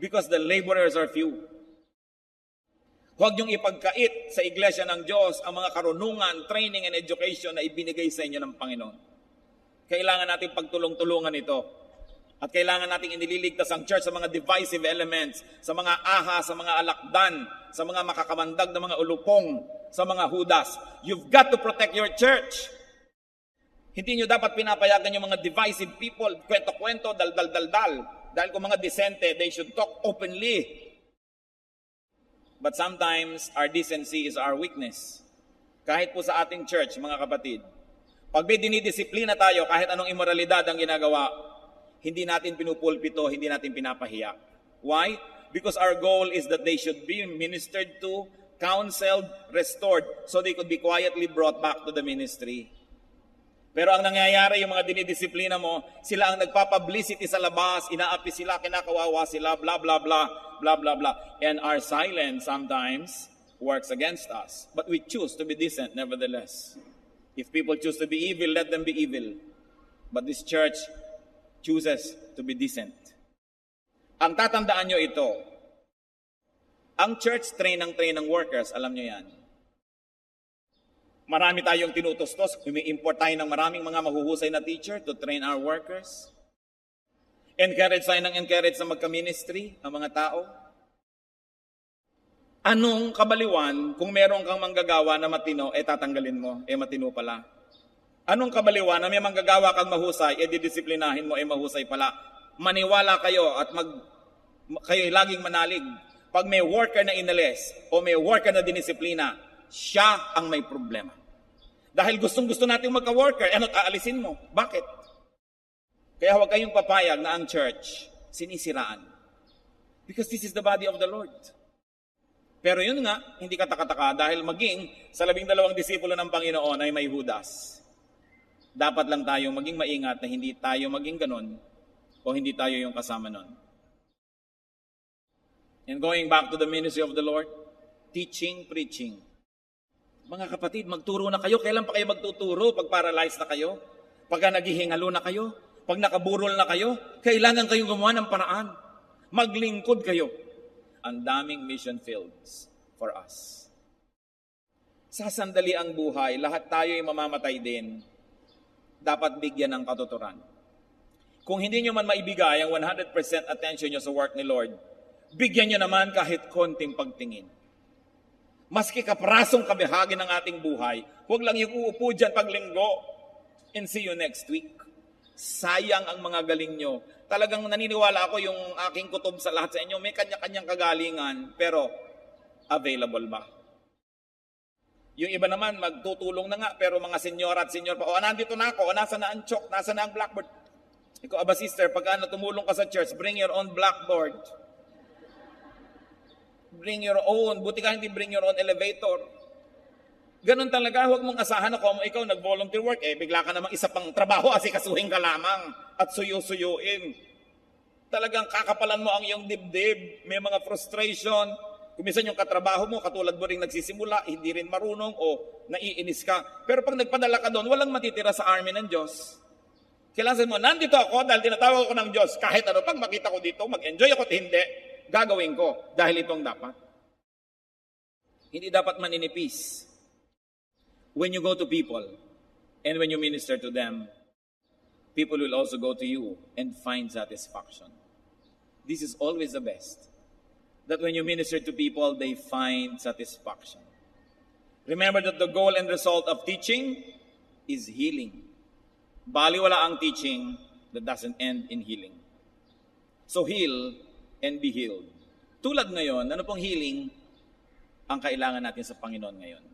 Speaker 1: because the laborers are few. Huwag niyong ipagkait sa iglesia ng Diyos ang mga karunungan, training, and education na ibinigay sa inyo ng Panginoon. Kailangan natin pagtulong-tulungan ito. At kailangan natin inililigtas ang church sa mga divisive elements, sa mga aha, sa mga alakdan, sa mga makakamandag na mga ulupong, sa mga hudas. You've got to protect your church. Hindi nyo dapat pinapayagan yung mga divisive people, kwento-kwento, dal-dal-dal-dal. Dahil kung mga disente, they should talk openly. But sometimes, our decency is our weakness. Kahit po sa ating church, mga kapatid, pag may dinidisiplina tayo, kahit anong immoralidad ang ginagawa, hindi natin pinupulpito, hindi natin pinapahiya. Why? Because our goal is that they should be ministered to, counseled, restored, so they could be quietly brought back to the ministry. Pero ang nangyayari, yung mga dinidisiplina mo, sila ang nagpapublicity sa labas, inaapi sila, kinakawawa sila, blah, blah, blah, blah, blah, blah. And our silence sometimes works against us. But we choose to be decent nevertheless. If people choose to be evil, let them be evil. But this church chooses to be decent. Ang tatandaan nyo ito, ang church train ng workers, alam nyo yan. Marami tayong tinutustos, umi-import tayo ng maraming mga mahuhusay na teacher to train our workers. Encourage tayo ng encourage na magka-ministry ang mga tao. Anong kabaliwan kung meron kang manggagawa na matino, tatanggalin mo, matino pala? Anong kabaliwan na may manggagawa kang mahusay, didisiplinahin mo, mahusay pala? Maniwala kayo at kayo laging manalig. Pag may worker na inalis o may worker na dinisiplina, siya ang may problema. Dahil gustong-gusto natin magka-worker, ano't aalisin mo? Bakit? Kaya huwag kayong papayag na ang church sinisiraan. Because this is the body of the Lord. Pero yun nga, hindi katakataka dahil maging sa 12 disipulo ng Panginoon ay may Judas. Dapat lang tayong maging maingat na hindi tayo maging ganon o hindi tayo yung kasama nun. And going back to the ministry of the Lord, teaching, preaching. Mga kapatid, magturo na kayo. Kailan pa kayo magtuturo? Pag paralyzed na kayo? Pag naghihingalo na kayo? Pag nakaburol na kayo? Kailangan kayong gumawa ng paraan. Maglingkod kayo. Ang daming mission fields for us. Sa sandali ang buhay, lahat tayo ay mamamatay din. Dapat bigyan ng katuturan. Kung hindi nyo man maibigay ang 100% attention nyo sa work ni Lord, bigyan nyo naman kahit konting pagtingin. Maski kaprasong kabahagi ng ating buhay, huwag lang yung uupo dyan paglinggo and see you next week. Sayang ang mga galing nyo. Talagang naniniwala ako yung aking kutob sa lahat sa inyo, may kanya-kanyang kagalingan, pero available ba? Yung iba naman, magtutulong na nga, pero mga senyora at senyor pa, nandito na ako, nasa na ang chalk, nasa na ang blackboard. Ikaw, sister, pag tumulong ka sa church, bring your own blackboard. Bring your own. Buti ka hindi bring your own elevator. Ganun talaga, huwag mong asahan na kung ikaw nag-volunteer work, bigla ka namang isa pang trabaho, asikasuhin ka lamang at suyo-suyuin. Talagang kakapalan mo ang iyong dibdib, may mga frustration. Kung minsan yung katrabaho mo, katulad mo rin nagsisimula, hindi rin marunong o naiinis ka. Pero pag nagpadala ka doon, walang matitira sa army ng Diyos. Kailangan mo, nandito ako dahil tinatawag ako ng Diyos. Kahit ano, pag makita ko dito, mag-enjoy ako at hindi, gagawin ko dahil itong dapat. Hindi dapat maninipis. When you go to people and when you minister to them, people will also go to you and find satisfaction. This is always the best. That when you minister to people, they find satisfaction. Remember that the goal and result of teaching is healing. Baliwala ang teaching that doesn't end in healing. So heal and be healed. Tulad ngayon, ano pong healing ang kailangan natin sa Panginoon ngayon?